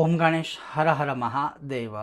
ओम गणेश हर हर महादेव।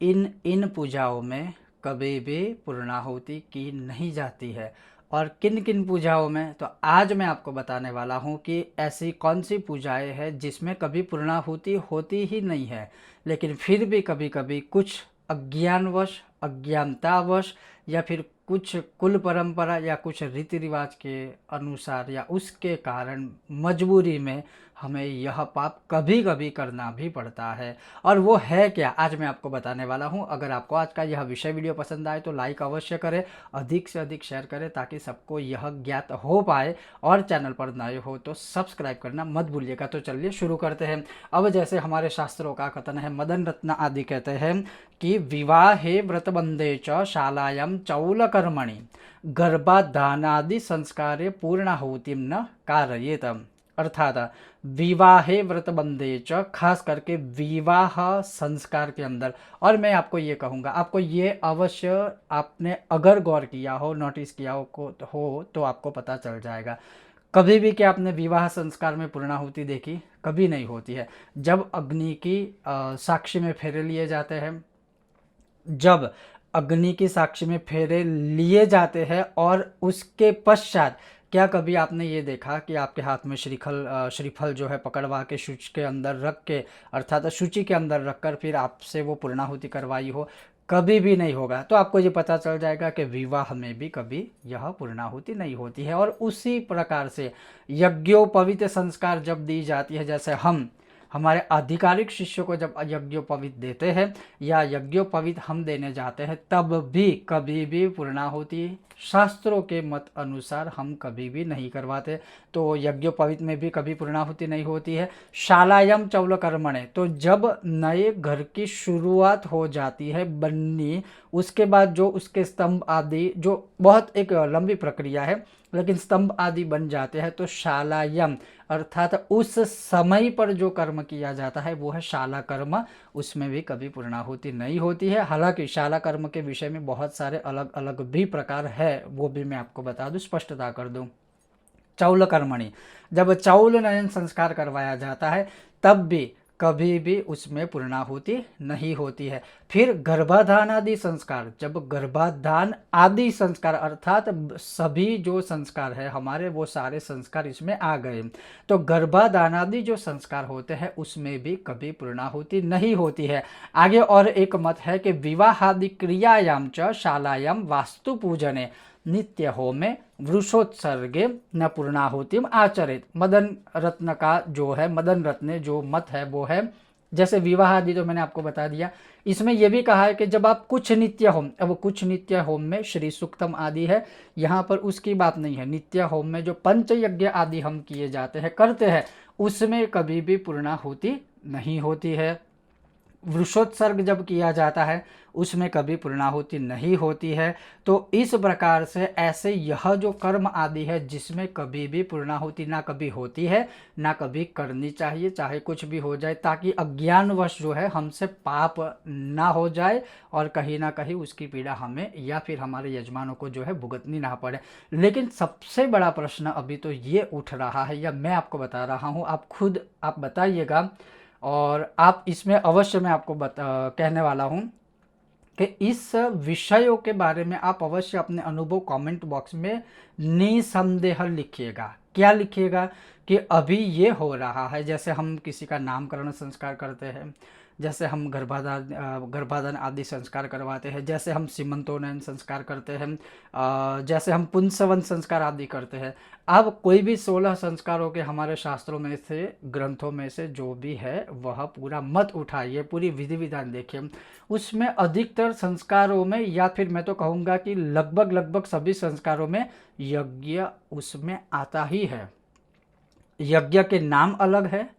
इन पूजाओं में कभी भी पूर्णाहुति की नहीं जाती है। और किन किन पूजाओं में, तो आज मैं आपको बताने वाला हूँ कि ऐसी कौन सी पूजाएं हैं जिसमें कभी पूर्णाहुति होती ही नहीं है, लेकिन फिर भी कभी कभी कुछ अज्ञानवश, अज्ञानतावश या फिर कुछ कुल परंपरा या कुछ रीति रिवाज के अनुसार या उसके कारण मजबूरी में हमें यह पाप कभी कभी करना भी पड़ता है। और वो है क्या, आज मैं आपको बताने वाला हूँ। अगर आपको आज का यह विषय वीडियो पसंद आए तो लाइक अवश्य करें, अधिक से अधिक शेयर करें ताकि सबको यह ज्ञात हो पाए। और चैनल पर नए हो तो सब्सक्राइब करना मत भूलिएगा। तो चलिए शुरू करते हैं। अब जैसे हमारे शास्त्रों का कथन है, मदन रत्न आदि कहते हैं कि विवाहे व्रतबंधे च शालायां चौलकर्मणि गर्भाधानादि संस्कारे पूर्णाहुतिम न कारयेत। अर्थात विवाहे व्रतबंधे च, खास करके विवाह संस्कार के अंदर। और मैं आपको ये कहूँगा, आपको ये अवश्य, आपने अगर गौर किया हो, नोटिस किया हो तो आपको पता चल जाएगा। कभी भी क्या आपने विवाह संस्कार में पूर्णाहुति देखी? कभी नहीं होती है। जब अग्नि की साक्षी में फेरे लिए जाते हैं, जब अग्नि की साक्षी में फेरे लिए जाते हैं और उसके पश्चात क्या कभी आपने ये देखा कि आपके हाथ में श्रीफल जो है पकड़वा के शुचि के अंदर रख के, अर्थात शुचि के अंदर रखकर फिर आपसे वो पूर्णाहुति करवाई हो? कभी भी नहीं होगा। तो आपको ये पता चल जाएगा कि विवाह में भी कभी यह पूर्णाहुति नहीं होती है। और उसी प्रकार से यज्ञोपवीत संस्कार जब दी जाती है, जैसे हम हमारे आधिकारिक शिष्यों को जब यज्ञोपवीत देते हैं या यज्ञोपवीत हम देने जाते हैं, तब भी कभी भी पूर्णाहुति शास्त्रों के मत अनुसार हम कभी भी नहीं करवाते। तो यज्ञोपवीत में भी कभी पूर्णाहुति नहीं होती है। शालायाम चौलकर्मणे, तो जब नए घर की शुरुआत हो जाती है बननी, उसके बाद जो उसके स्तंभ आदि, जो बहुत एक लंबी प्रक्रिया है, लेकिन स्तंभ आदि बन जाते हैं, तो शालायम अर्थात उस समय पर जो कर्म किया जाता है वो है शाला कर्म। उसमें भी कभी पूर्णाहुति नहीं होती है। हालांकि शाला कर्म के विषय में बहुत सारे अलग अलग भी प्रकार है, वो भी मैं आपको बता दूं, स्पष्टता कर दूं। चौल कर्मणि, जब चौल नयन संस्कार करवाया जाता है तब भी कभी भी उसमें पूर्णाहुति नहीं होती है। फिर गर्भाधान आदि संस्कार, जब गर्भाधान आदि संस्कार अर्थात सभी जो संस्कार है हमारे, वो सारे संस्कार इसमें आ गए, तो गर्भाधान आदि जो संस्कार होते हैं उसमें भी कभी पूर्णाहुति नहीं होती है। आगे और एक मत है कि विवाहादि क्रियायाम च शालायाम वास्तु पूजने नित्य होमे वृषोत्सर्गे न पूर्णाहुतिम आचरित। मदन रत्न का जो है, मदन रत्न जो मत है वो है, जैसे विवाह आदि तो मैंने आपको बता दिया, इसमें यह भी कहा है कि जब आप कुछ नित्य होम, अब कुछ नित्य होम में श्री सूक्तम आदि है, यहाँ पर उसकी बात नहीं है। नित्य होम में जो पंच यज्ञ आदि हम किए जाते हैं, करते हैं, उसमें कभी भी पूर्णाहुति नहीं होती है। वृषोत्सर्ग जब किया जाता है उसमें कभी पूर्णाहुति नहीं होती है। तो इस प्रकार से ऐसे यह जो कर्म आदि है जिसमें कभी भी पूर्णाहुति ना कभी होती है ना कभी करनी चाहिए, चाहे कुछ भी हो जाए, ताकि अज्ञानवश जो है हमसे पाप ना हो जाए और कहीं ना कहीं उसकी पीड़ा हमें या फिर हमारे यजमानों को जो है भुगतनी ना पड़े। लेकिन सबसे बड़ा प्रश्न अभी तो ये उठ रहा है, या मैं आपको बता रहा हूँ, आप खुद आप बताइएगा। और आप इसमें अवश्य, मैं आपको कहने वाला हूँ कि इस विषयों के बारे में आप अवश्य अपने अनुभव कमेंट बॉक्स में निसंदेह लिखिएगा। क्या लिखिएगा? कि अभी ये हो रहा है, जैसे हम किसी का नामकरण संस्कार करते हैं, जैसे हम गर्भाधान आदि संस्कार करवाते हैं, जैसे हम सीमंतोन्नयन संस्कार करते हैं, जैसे हम पुंसवन संस्कार आदि करते हैं। अब कोई भी 16 संस्कारों के हमारे शास्त्रों में से, ग्रंथों में से जो भी है वह पूरा मत उठाइए, पूरी विधि विधान देखिए। उसमें अधिकतर संस्कारों में, या फिर मैं तो कहूँगा कि लगभग सभी संस्कारों में यज्ञ उसमें आता ही है। यज्ञ के नाम अलग है,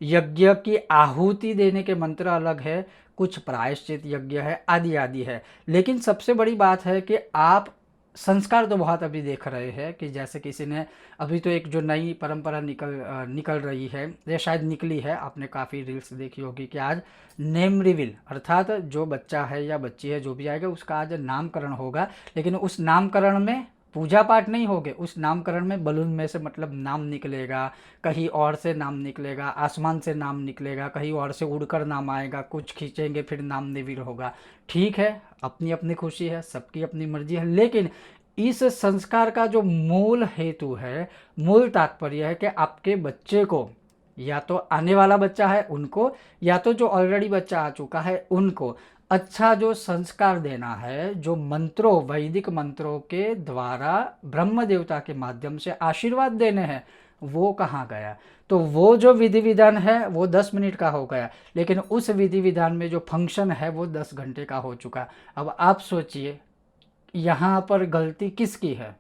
यज्ञ की आहुति देने के मंत्र अलग है, कुछ प्रायश्चित यज्ञ है, आदि आदि है। लेकिन सबसे बड़ी बात है कि आप संस्कार तो बहुत अभी देख रहे हैं कि जैसे किसी ने, अभी तो एक जो नई परंपरा निकल रही है, या शायद निकली है, आपने काफ़ी रील्स देखी होगी कि आज नेम रिवील, अर्थात जो बच्चा है या बच्ची है जो भी आएगा उसका आज नामकरण होगा। लेकिन उस नामकरण में पूजा पाठ नहीं होगे, उस नामकरण में बलून में से मतलब नाम निकलेगा, कहीं और से नाम निकलेगा, आसमान से नाम निकलेगा, कहीं और से उड़कर नाम आएगा, कुछ खींचेंगे फिर नाम निविर होगा। ठीक है, अपनी अपनी खुशी है, सबकी अपनी मर्जी है, लेकिन इस संस्कार का जो मूल हेतु है, मूल तात्पर्य है कि आपके बच्चे को, या तो आने वाला बच्चा है उनको, या तो जो ऑलरेडी बच्चा आ चुका है उनको अच्छा जो संस्कार देना है, जो मंत्रों, वैदिक मंत्रों के द्वारा ब्रह्म देवता के माध्यम से आशीर्वाद देने हैं, वो कहाँ गया। तो वो जो विधि विधान है वो 10 मिनट का हो गया, लेकिन उस विधि विधान में जो फंक्शन है वो 10 घंटे का हो चुका। अब आप सोचिए यहाँ पर गलती किसकी है।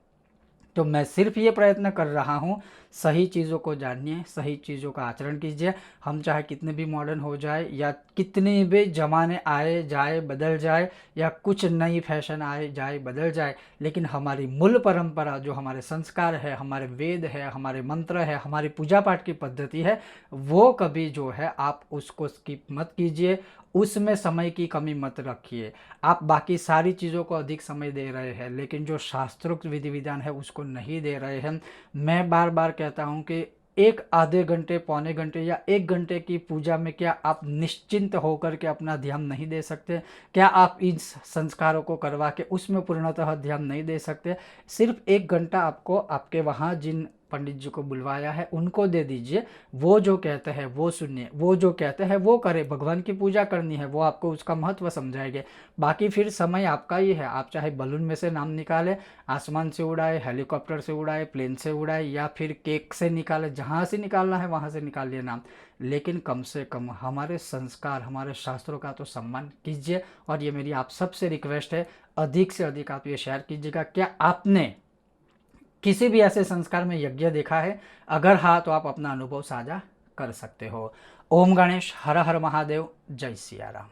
तो मैं सिर्फ ये प्रयत्न कर रहा हूँ, सही चीज़ों को जानिए, सही चीज़ों का आचरण कीजिए। हम चाहे कितने भी मॉडर्न हो जाए, या कितने भी ज़माने आए जाए बदल जाए, या कुछ नई फैशन आए जाए बदल जाए, लेकिन हमारी मूल परंपरा जो हमारे संस्कार है, हमारे वेद है, हमारे मंत्र है, हमारी पूजा पाठ की पद्धति है, वो कभी जो है आप उसको स्किप मत कीजिए, उसमें समय की कमी मत रखिए। आप बाकी सारी चीज़ों को अधिक समय दे रहे हैं, लेकिन जो शास्त्रोक्त विधि विधान है उसको नहीं दे रहे हैं। मैं बार बार कहता हूँ कि एक आधे घंटे, पौने घंटे या 1 घंटे की पूजा में क्या आप निश्चिंत होकर के अपना ध्यान नहीं दे सकते? क्या आप इन संस्कारों को करवा के उसमें पूर्णतः ध्यान नहीं दे सकते? सिर्फ 1 घंटा आपको आपके वहाँ जिन पंडित जी को बुलवाया है उनको दे दीजिए, वो जो कहते हैं वो सुनिए, वो जो कहते हैं वो करें। भगवान की पूजा करनी है, वो आपको उसका महत्व समझाएंगे। बाकी फिर समय आपका ही है, आप चाहे बलून में से नाम निकाले, आसमान से उड़ाए, हेलीकॉप्टर से उड़ाए, प्लेन से उड़ाए, या फिर केक से निकाले, जहाँ से निकालना है वहाँ से निकालिए नाम, लेकिन कम से कम हमारे संस्कार, हमारे शास्त्रों का तो सम्मान कीजिए। और ये मेरी आप सबसे रिक्वेस्ट है, अधिक से अधिक आप ये शेयर कीजिएगा। क्या आपने किसी भी ऐसे संस्कार में यज्ञ देखा है? अगर हाँ तो आप अपना अनुभव साझा कर सकते हो। ओम गणेश, हर हर महादेव, जय सिया राम।